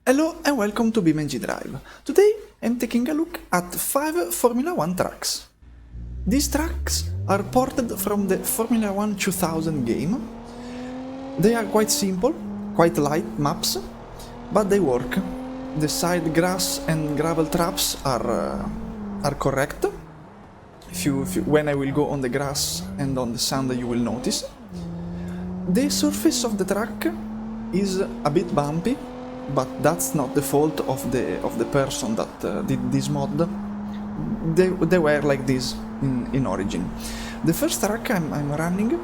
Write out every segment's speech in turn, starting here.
Hello and welcome to BeamNG.drive. Today I'm taking a look at 5 Formula 1 tracks. These tracks are ported from the Formula 1 2000 game. They are quite simple, quite light maps, but they work. The side grass and gravel traps are correct. When I will go on the grass and on the sand you will notice. The surface of the track is a bit bumpy, but that's not the fault of the person that did this mod. They were like this in origin. The first track I'm running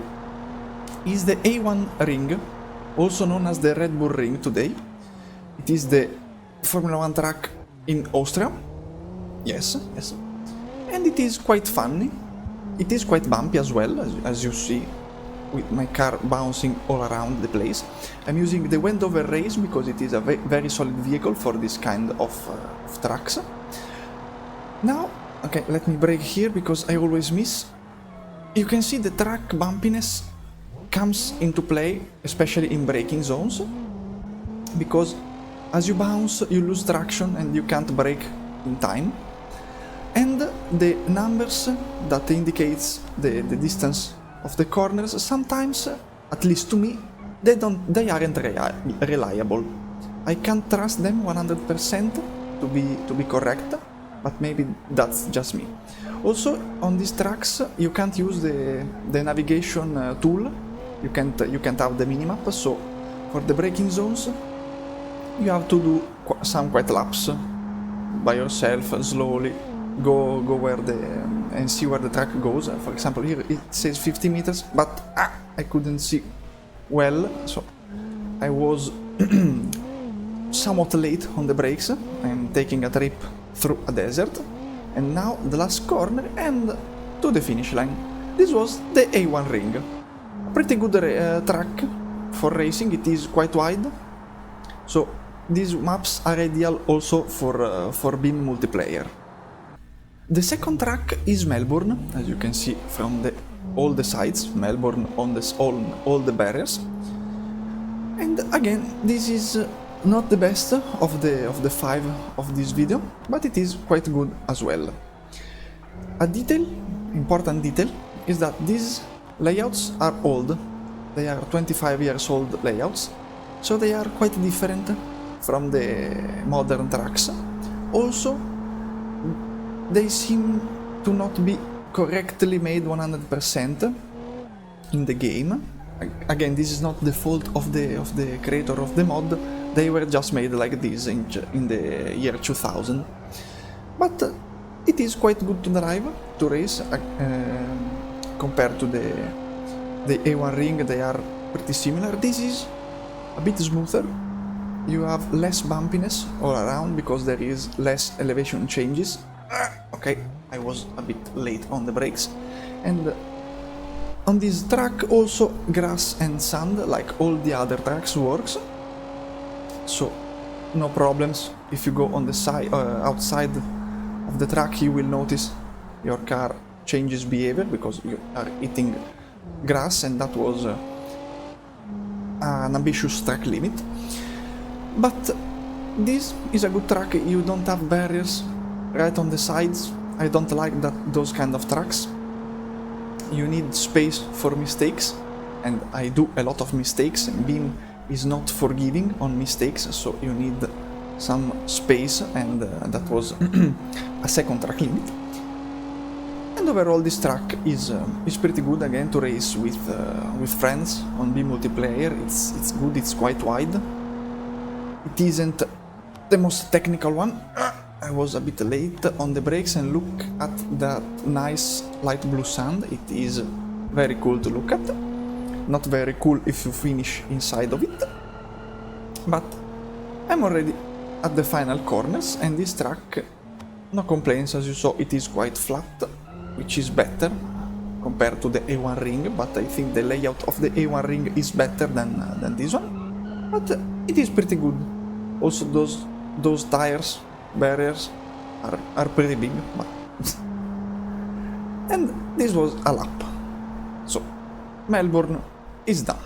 is the A1 ring, also known as the Red Bull ring today. It is the Formula 1 track in Austria. Yes. And it is quite funny. It is quite bumpy as well, as you see, with my car bouncing all around the place. I'm using the Wendover Race because it is a very solid vehicle for this kind of tracks. Now, okay, let me brake here because I always miss. You can see the track bumpiness comes into play, especially in braking zones, because as you bounce you lose traction and you can't brake in time. And the numbers that indicates the distance of the corners, sometimes, at least to me, they aren't reliable. I can't trust them 100% to be correct, but maybe that's just me. Also, on these tracks, you can't use the navigation tool. You can't have the minimap. So, for the braking zones, you have to do some quite laps by yourself, slowly. Go where and see where the track goes. For example, here it says 50 meters, but I couldn't see well, so I was somewhat late on the brakes. I'm taking a trip through a desert, and now the last corner and to the finish line. This was the A1 ring. A pretty good track for racing. It is quite wide, so these maps are ideal also for Beam multiplayer. The second track is Melbourne, as you can see from all the sides. Melbourne on all the barriers. And again, this is not the best of the 5 of this video, but it is quite good as well. Important detail, is that these layouts are old. They are 25 years old layouts, so they are quite different from the modern tracks. Also, they seem to not be correctly made 100% in the game. Again, this is not the fault of the creator of the mod. They were just made like this in the year 2000. But it is quite good to drive, to race, compared to the A1 ring. They are pretty similar. This is a bit smoother. You have less bumpiness all around because there is less elevation changes. Okay, I was a bit late on the brakes. And on this track also grass and sand, like all the other tracks, works. So no problems. If you go on the side, outside of the track, you will notice your car changes behavior because you are eating grass, and that was an ambitious track limit. But this is a good track. You don't have barriers right on the sides. I don't like those kind of tracks. You need space for mistakes, and I do a lot of mistakes, and Beam is not forgiving on mistakes, so you need some space, and that was a second track limit. And overall this track is pretty good again to race with friends on Beam multiplayer. It's good, it's quite wide. It isn't the most technical one. I was a bit late on the brakes, and look at that nice light blue sand. It is very cool to look at. Not very cool if you finish inside of it. But I'm already at the final corners, and this track, no complaints. As you saw, it is quite flat, which is better compared to the A1 ring, but I think the layout of the A1 ring is better than this one. But it is pretty good. Also those tires barriers are pretty big, but and this was a lap. So Melbourne is done.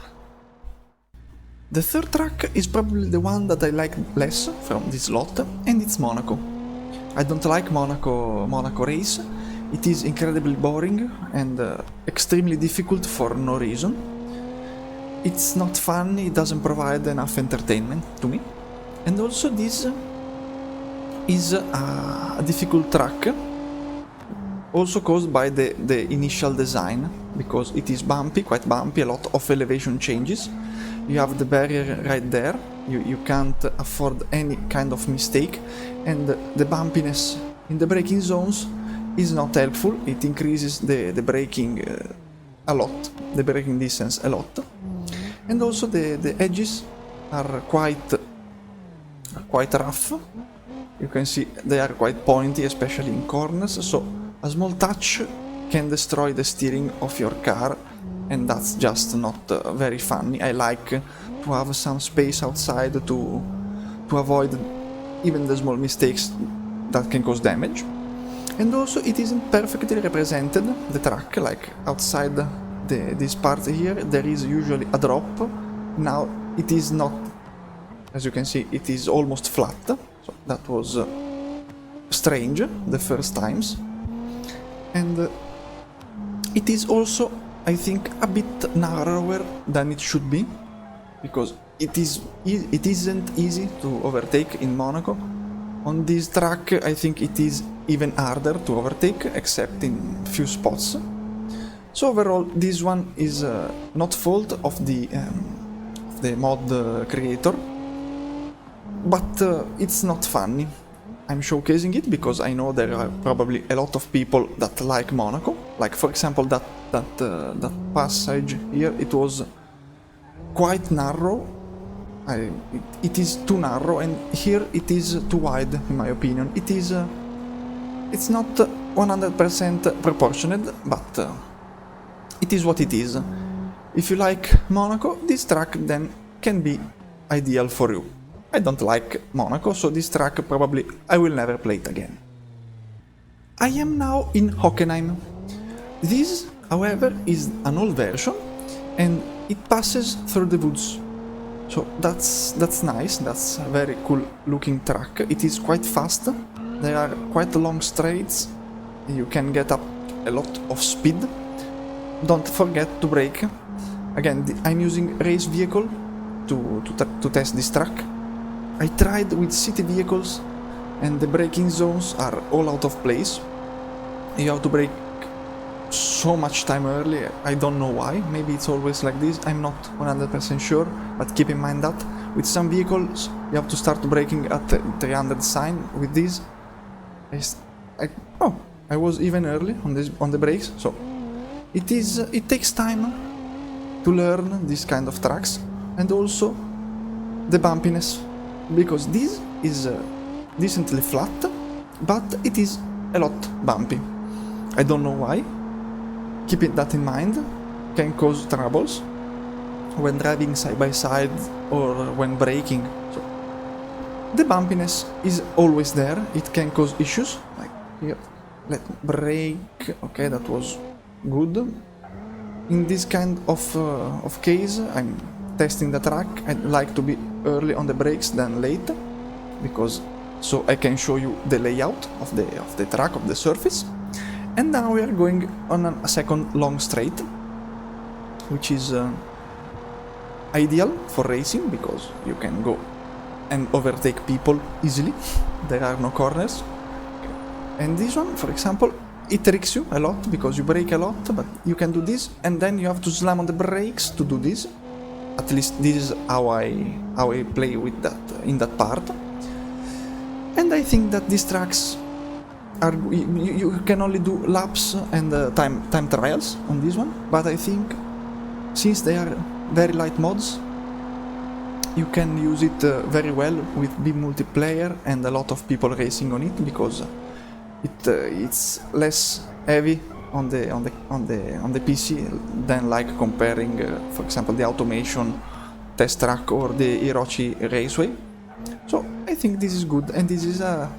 The third track is probably the one that I like less from this lot, and it's Monaco. I don't like Monaco race. It is incredibly boring and extremely difficult for no reason. It's not fun, it doesn't provide enough entertainment to me. And also this is a difficult track, also caused by the initial design, because it is bumpy, quite bumpy, a lot of elevation changes. You have the barrier right there, you can't afford any kind of mistake, and the bumpiness in the braking zones is not helpful. It increases the braking a lot, the braking distance a lot. And also the edges are quite rough. You can see they are quite pointy, especially in corners, so a small touch can destroy the steering of your car, and that's just not very funny. I like to have some space outside to avoid even the small mistakes that can cause damage. And also it isn't perfectly represented, the track, like outside this part here there is usually a drop. Now it is not, as you can see, it is almost flat, so that was strange the first times. And it is also, I think, a bit narrower than it should be, because it isn't easy to overtake in Monaco. On this track I think it is even harder to overtake, except in few spots. So overall this one is not fault of the mod creator, but it's not funny. I'm showcasing it because I know there are probably a lot of people that like Monaco. Like for example that passage here, it was quite narrow. It is too narrow, and here it is too wide, in my opinion. It's not 100% proportionate, but it is what it is. If you like Monaco, this track then can be ideal for you. I don't like Monaco, so this track probably I will never play it again. I am now in Hockenheim. This, however, is an old version, and it passes through the woods. So that's nice, that's a very cool looking track. It is quite fast, there are quite long straights, you can get up a lot of speed. Don't forget to brake. Again, I'm using race vehicle to test this track. I tried with city vehicles and the braking zones are all out of place. You have to brake so much time early, I don't know why, maybe it's always like this, I'm not 100% sure, but keep in mind that with some vehicles you have to start braking at 300 sign. With this, I was even early on the brakes, so it takes time to learn this kind of tracks, and also the bumpiness, because this is decently flat, but it is a lot bumpy. I don't know why. Keeping that in mind can cause troubles when driving side by side or when braking. So the bumpiness is always there. It can cause issues. Like here, let me brake. Okay, that was good. In this kind of case, I'm testing the track. I'd like to be early on the brakes than late, because so I can show you the layout of the track, of the surface. And now we are going on a second long straight, which is ideal for racing, because you can go and overtake people easily. There are no corners. And this one, for example, it tricks you a lot, because you brake a lot, but you can do this, and then you have to slam on the brakes to do this. At least this is how I play with that in that part. And I think that these tracks are, you can only do laps and time trials on this one, but I think since they are very light mods, you can use it very well with Beam multiplayer and a lot of people racing on it, because it's less heavy on the PC than like comparing, for example, the Automation test track or the Hirochi Raceway. So I think this is good, and this is a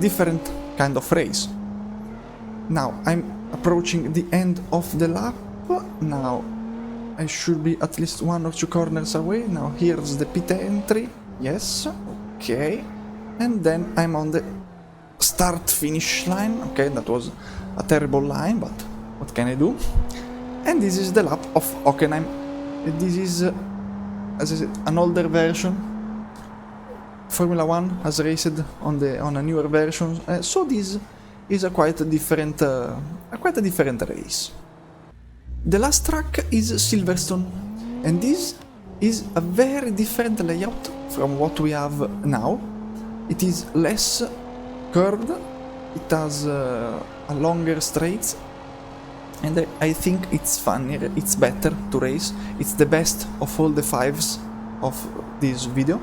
different kind of race. Now I'm approaching the end of the lap. Now I should be at least 1 or 2 corners away. Now here's the pit entry. Yes, okay. And then I'm on the start-finish line. Okay, that was a terrible line, but what can I do? And this is the lap of Hockenheim. This is, as I said, an older version. Formula 1 has raced on a newer version, so this is a quite a different race. The last track is Silverstone, and this is a very different layout from what we have now. It is less curved, it has a longer straight, and I think it's funnier, it's better to race. It's the best of all the 5s of this video.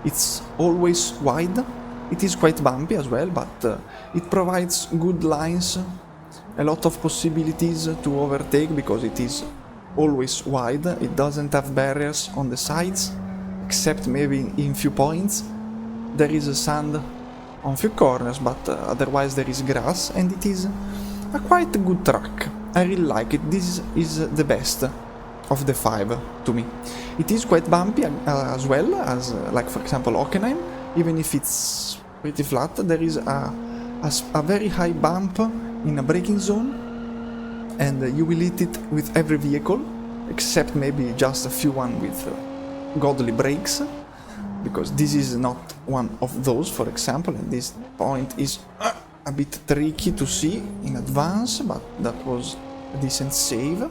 It's always wide, it is quite bumpy as well, but it provides good lines, a lot of possibilities to overtake because it is always wide. It doesn't have barriers on the sides, except maybe in few points. There is sand on few corners, but otherwise there is grass, and it is a quite good track. I really like it. This is the best of the 5 to me. It is quite bumpy as well as, like for example, Hockenheim. Even if it's pretty flat, there is a very high bump in a braking zone, and you will hit it with every vehicle, except maybe just a few one with godly brakes, because this is not one of those, for example, and this point is a bit tricky to see in advance, but that was a decent save.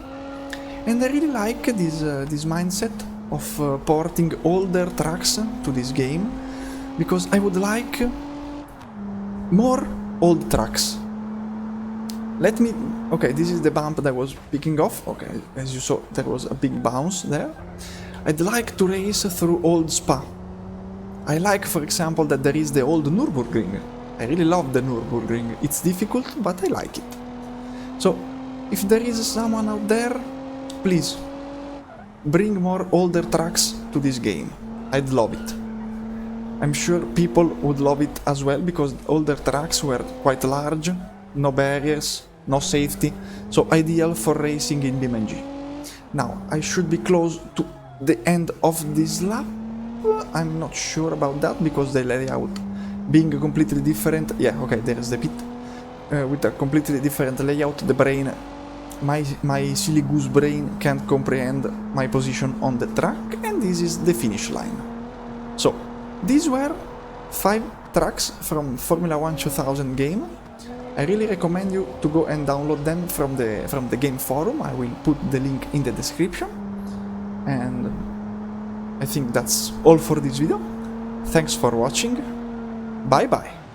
And I really like this mindset of porting older tracks to this game, because I would like more old tracks. Okay, this is the bump that I was picking off. Okay, as you saw, there was a big bounce there. I'd like to race through old Spa. I like, for example, that there is the old Nürburgring. I really love the Nürburgring. It's difficult, but I like it. So, if there is someone out there, please, bring more older tracks to this game. I'd love it. I'm sure people would love it as well, because older tracks were quite large, no barriers, no safety, so ideal for racing in BeamNG. Now, I should be close to the end of this lap. I'm not sure about that, because the layout being completely different. Yeah, okay, there is the pit. With a completely different layout, the brain, my silly goose brain can't comprehend my position on the track, and this is the finish line. So, these were 5 tracks from Formula 1 2000 game. I really recommend you to go and download them from the game forum. I will put the link in the description. And I think that's all for this video. Thanks for watching. Bye bye.